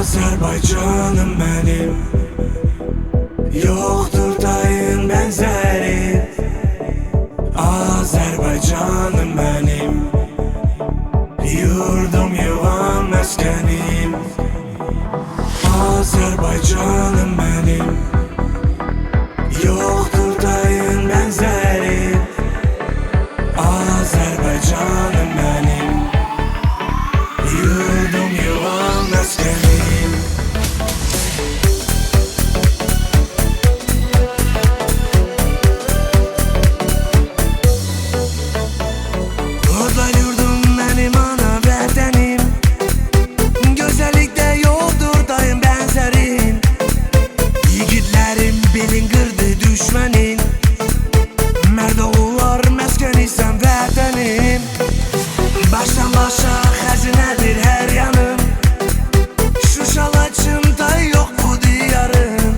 Azerbaycanım benim, yoktur dayın benzeri. Azerbaycanım benim, yurdum yuvam meskenim. Azerbaycanım benim, yoktur dayın benzeri. Azerbaycanım benim, yurdum yuvam meskenim. Orada yurdum benim, ana vatanım. Güzellikte yoktur dayın benzerin. Yiğitlerim belin kırdı düşmenin. Merd oğullar meskeni sen vatanım. Baştan başa hazinedir her yanım. Şuşalaçımda yok bu diyarım.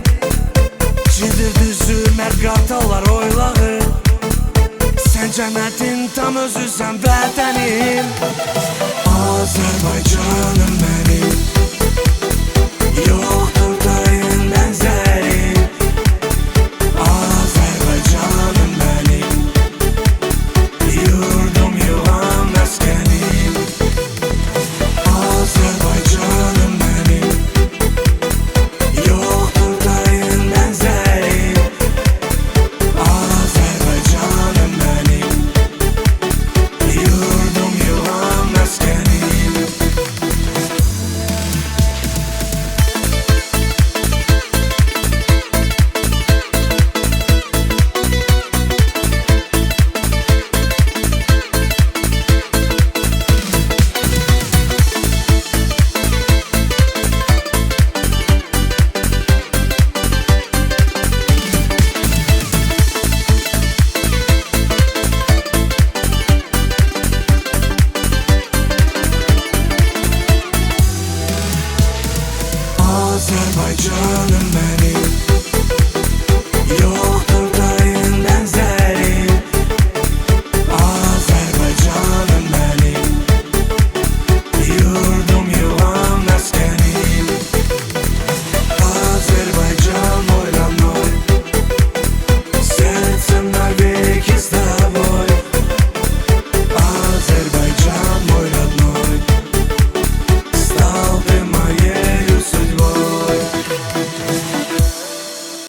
Cidir düzü merd kartallar oylağı. Sen cennetin tam özü sen vatanım. Azerbaycanım benim,